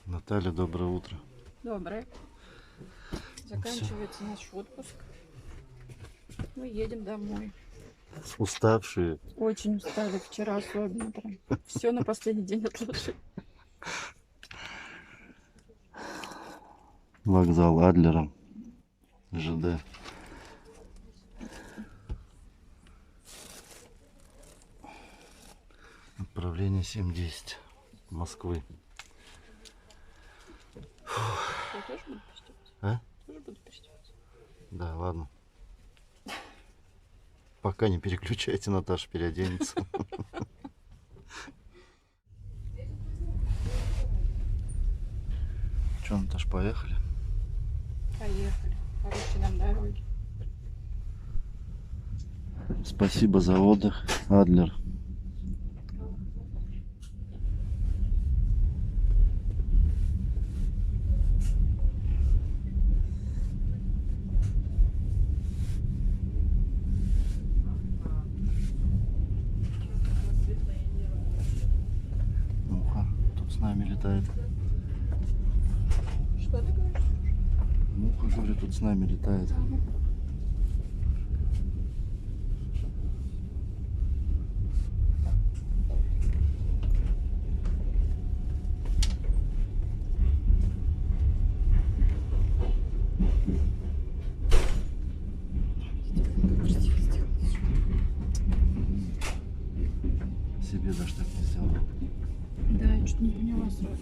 Наталья, доброе утро. Доброе. Заканчивается наш отпуск. Мы едем домой. Уставшие. Очень устали. Вчера особенно прям. Все на последний день отложили. Вокзал Адлера. ЖД. Отправление 7:10 Москвы. Я тоже буду пристегиваться? А? Тоже буду пристегиваться? Да, ладно. Пока не переключайте, Наташа переоденется. Че, Наташ, поехали? Поехали. Хорошей нам дороги. Спасибо за отдых, Адлер. Муха тут с нами летает. Что ты говоришь? Муха, говорю, тут с нами летает. Себе даже так не сделал. Да, я что-то не поняла сразу.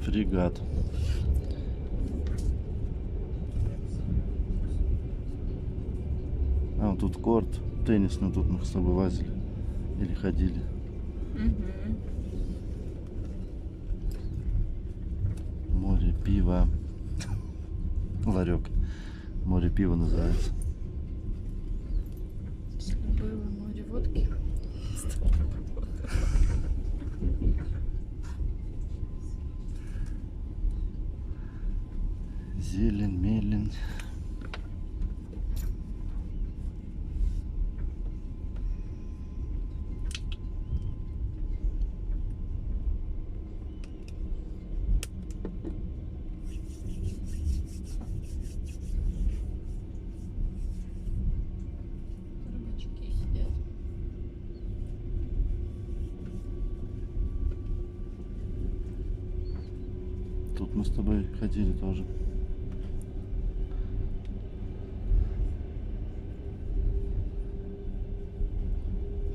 Фрегат. А, вот тут корт теннисный, тут мы с тобой лазили. Или ходили. Море пива. Ларек. Море пива называется. Если было море водки. Зелень, мелень. Рыбачки сидят. Тут мы с тобой ходили тоже.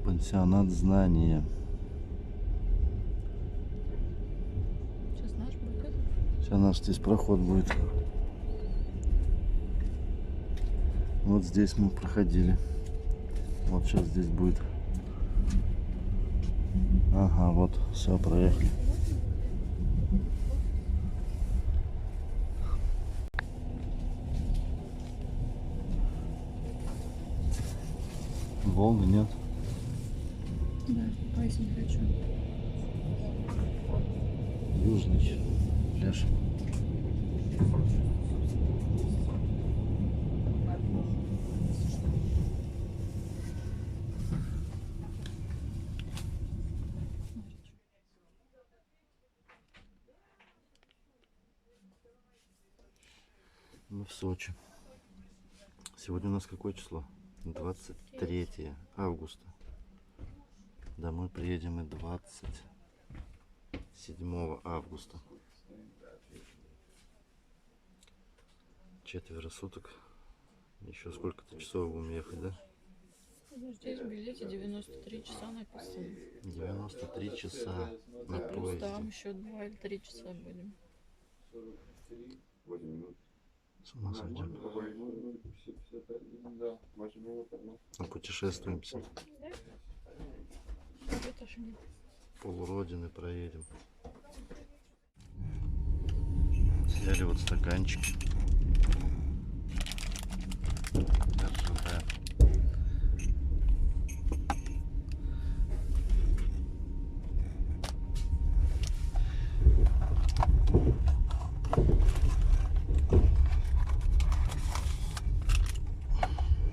Пансионат знания. Сейчас наш будет. Сейчас наш здесь проход будет. Вот здесь мы проходили. Вот сейчас здесь будет. Ага, вот, все, проехали. Волны нет. Да, купайся не хочу. Южный пляж. Мы в Сочи. Сегодня у нас какое число? 23 августа. Домой приедем и 27 августа. 4 суток. Еще сколько-то часов будем ехать, да? Здесь в билете 93 часа написано. 93 часа на И плюс поезде. там еще 2 или 3 часа будем. С ума сойдем. Путешествуемся. Это ж мне. Полродины проедем. Взяли вот стаканчики. РЖД.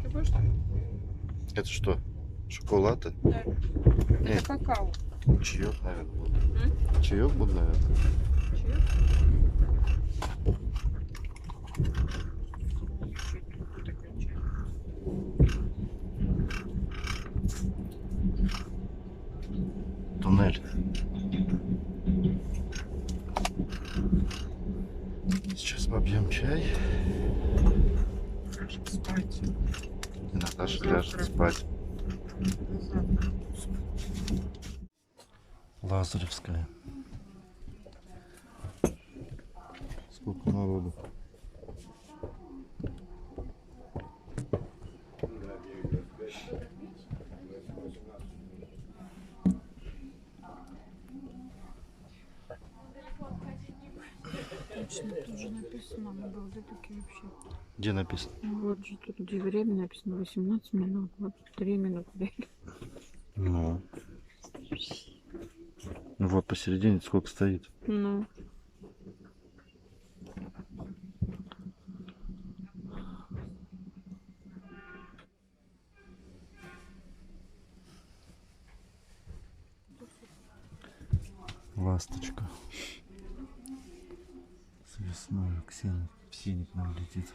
Ты будешь? Это что? Шоколад? Да. Нет. Это какао. Чаек, наверное, будет. Чаек будет, наверное. Чаек? Туннель. Сейчас попьем чай. Спать. И Наташа Завтра. ляжет спать. Завтра. Лазаревская. Сколько народу. Точно, тут же написано, обалдеть такие вообще. Где написано? Ну вот же тут, где время написано, 18 минут, вот 3 минуты. Ну. Вот посередине сколько стоит. Ну. Ласточка. С весной в синий к нам летит.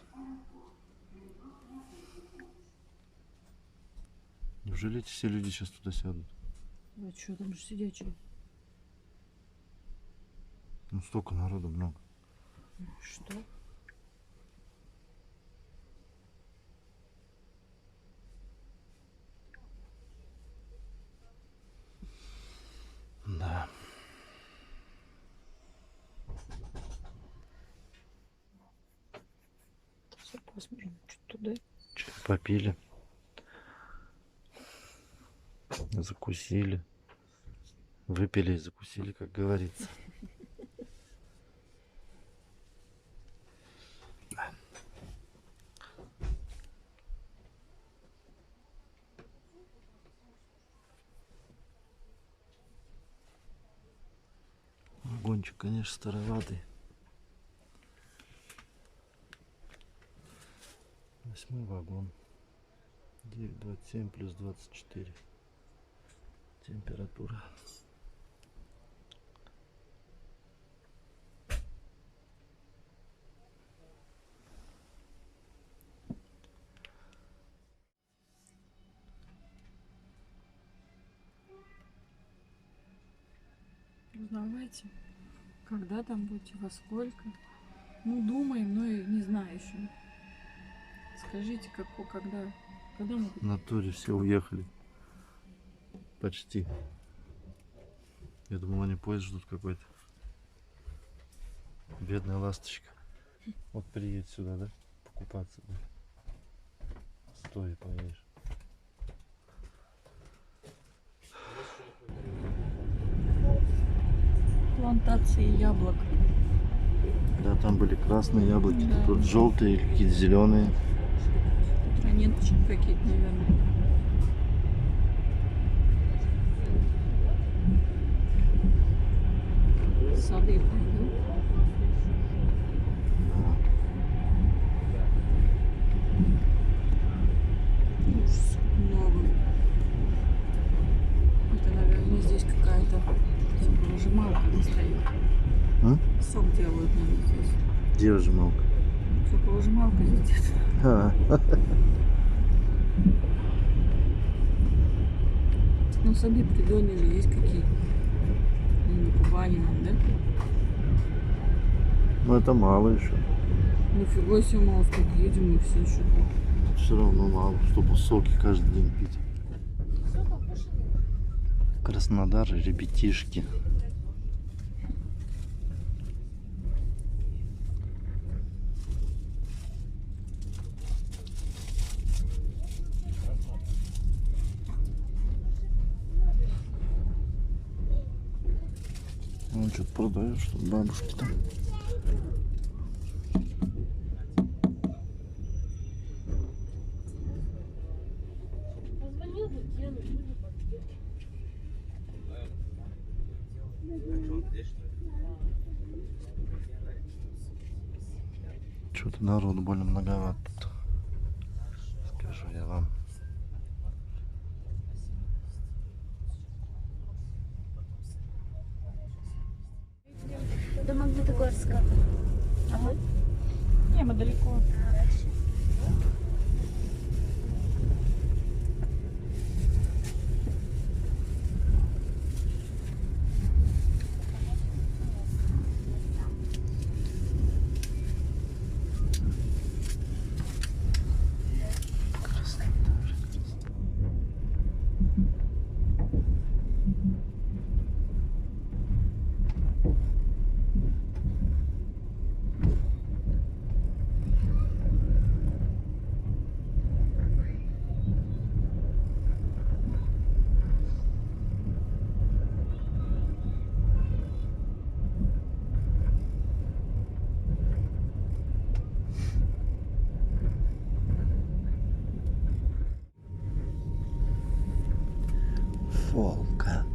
Неужели эти все люди сейчас туда сядут? А что, там же сидячие? Ну столько народу много. Что? Да. Сейчас посмотрим, что туда. Чай попили. Закусили. Выпили и закусили, как говорится. Вагончик, конечно, староватый. 8-й вагон. 9,27 плюс 24. Температура. Узнавайте, когда там будете, во сколько. Ну, думаем, но и не знаю еще. Скажите, когда мы В натуре все уехали. Почти. Я думал, они поезд ждут какой-то. Бедная ласточка. Вот приедет сюда, да? Покупаться, да? Стой, поедешь. плантации яблок. Да, там были красные яблоки, Да. тут желтые, какие-то зеленые. Ранеточки какие-то, наверное. Сады пойду. Ужас, много. Это, наверное, здесь какая-то выжималка стоит. А? Сок делают, наверное, здесь. Где выжималка? Соковыжималка здесь. А, Ну, сады придонья же есть какие-то. Ну, на Кубани, да? ну это мало еще. Нифига себе, мало, сколько едем и все еще. Все равно мало, чтобы соки каждый день пить. Краснодар, ребятишки. Он что-то продает, что бабушки там. Что-то народу больно многовато тут. Скажу я вам. До Магнитогорска. Ага. Не, мы далеко. Волга.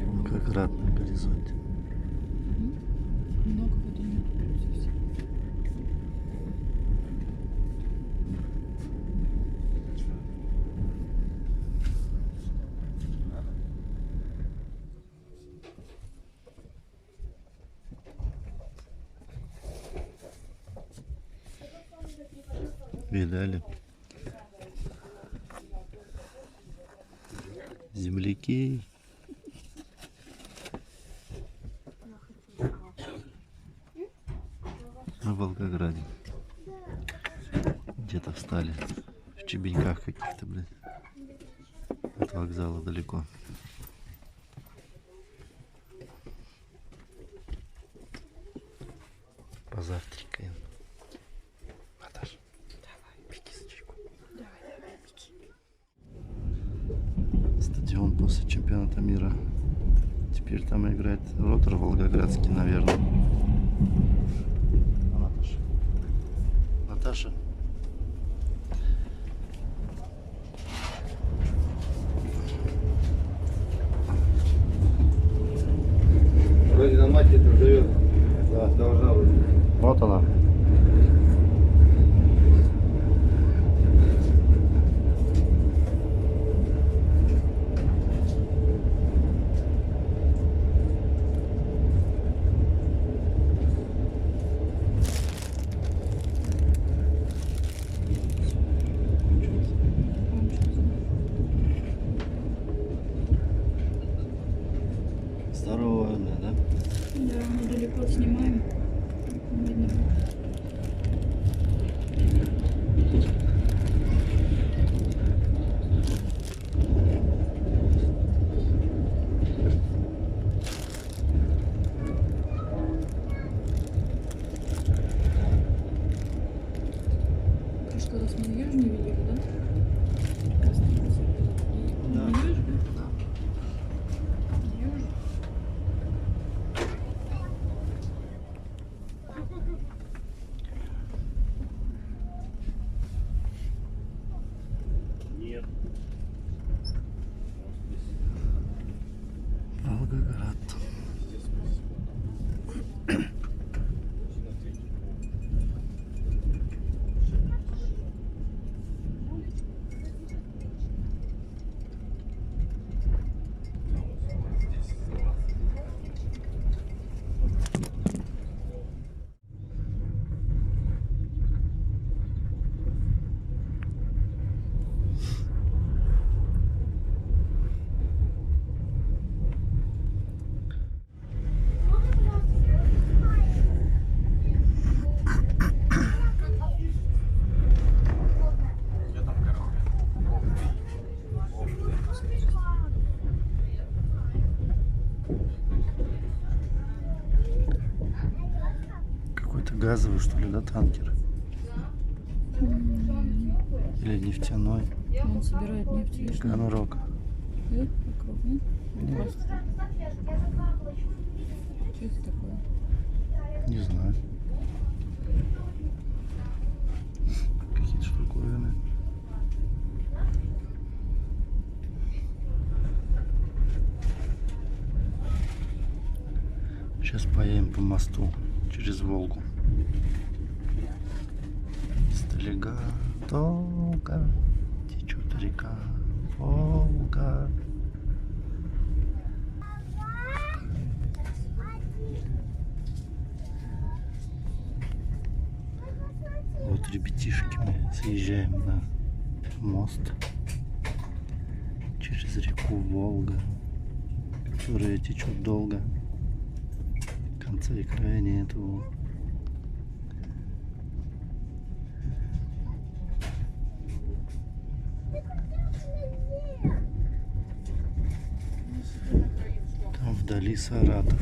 Волгоград на горизонте. Много воды нет совсем. Видали? Земляки. Мы в Волгограде. Где-то встали. В Чебеньках каких-то, блин. От вокзала далеко. Позавтракаем. Наташа, давай, пеки сычку. Давай, пеки. Стадион после чемпионата мира. Теперь там играет Ротор Волгоградский, наверное. А Наташа? Наташа? Вроде на мате это зовет. Да. Должна быть. Вот она. Здоровая, да? Да, мы далеко снимаем. Видно. В прошлый раз мы ее же не видели, да? Оказывается. Да. Её же? Да. Её же? Нет. Волгоград. Какой-то газовый, что ли, да, танкер? Или нефтяной? Он собирает нефть, видишь? Ганрок. Какого? Нет. Просто. Что это такое? Не знаю. Какие-то штуковины. Сейчас поедем по мосту через Волгу. Издалека долго течет река Волга. Вот, ребятишки, мы съезжаем на мост через реку Волга, которая течет долго. Конца и края нету. Там вдали Саратов.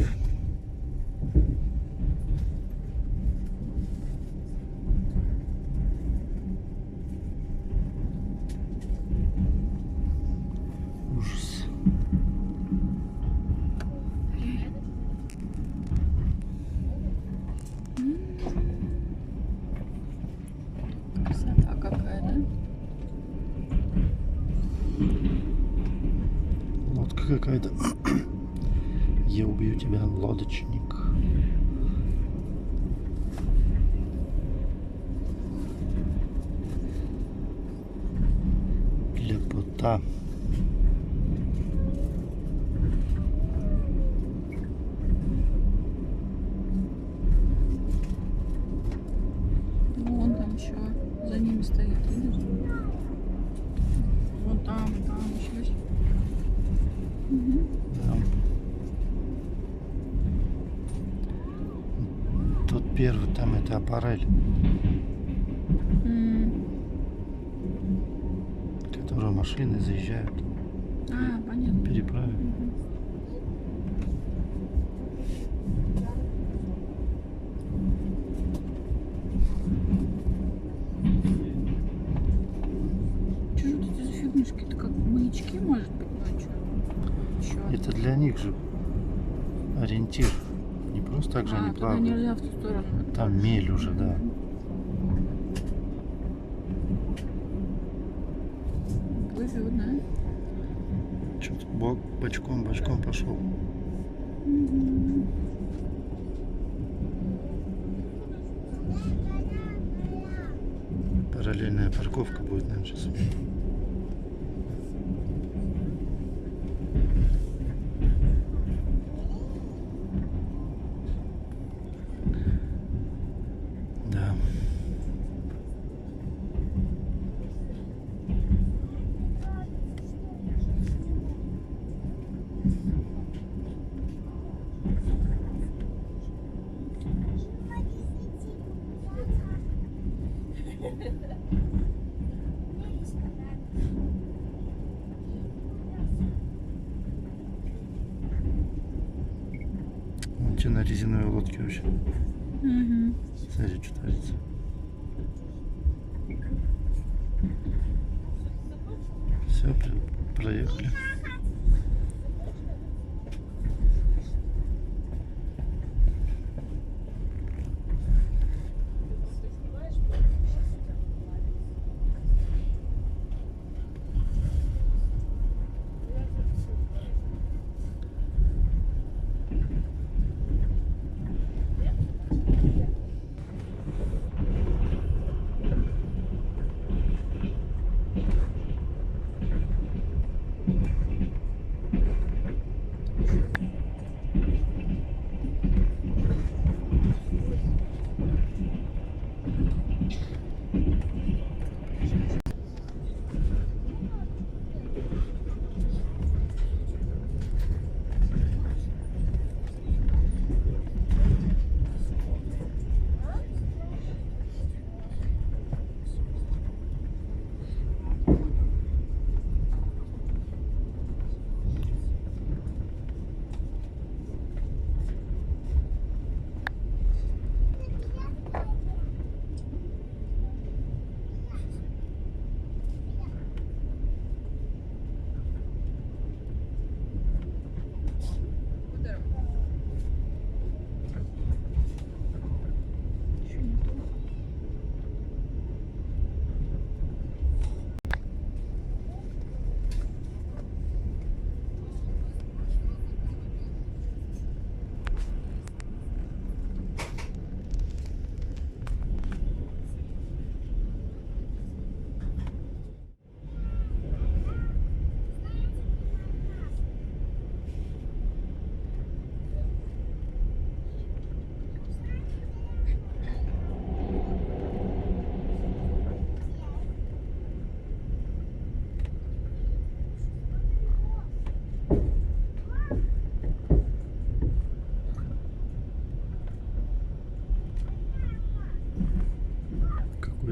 Ужас. Красота какая, да? Лодка какая-то. Я убью тебя, лодочник. Лепота. Вон там еще за ними стоят, видишь? Вон там еще есть. Там. Тут первый, там это аппарель, которую машины заезжают, А, понятно. переправят. Что же эти за фигнюшки-то, как маячки, может быть, ночью? Еще Это для них же ориентир. Не просто так же они туда плавают. нельзя в ту сторону. Там мель уже, да. Плывет, да? Что-то бочком пошел. Параллельная парковка будет, наверное, сейчас. Да. Вон те на резиновой лодке вообще. Угу. Смотри, что творится. Все, проехали.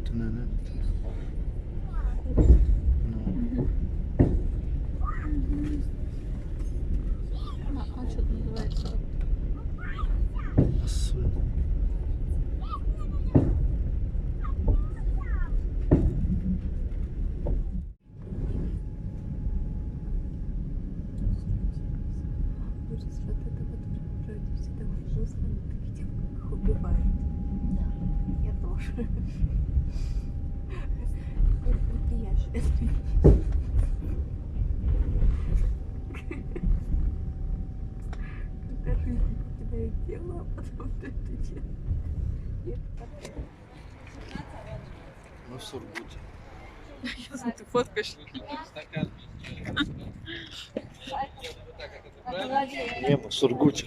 испытанная, да? Ну, А что называется? осы. Вот это вот вроде всегда вкусно, но ты видел, как их убивают? Да. Я тоже. Это неприятно. Даже если покидает тело, а потом ты это делаешь. Мы в Сургуте. Ты фоткаешь? Не, мы в Сургуте.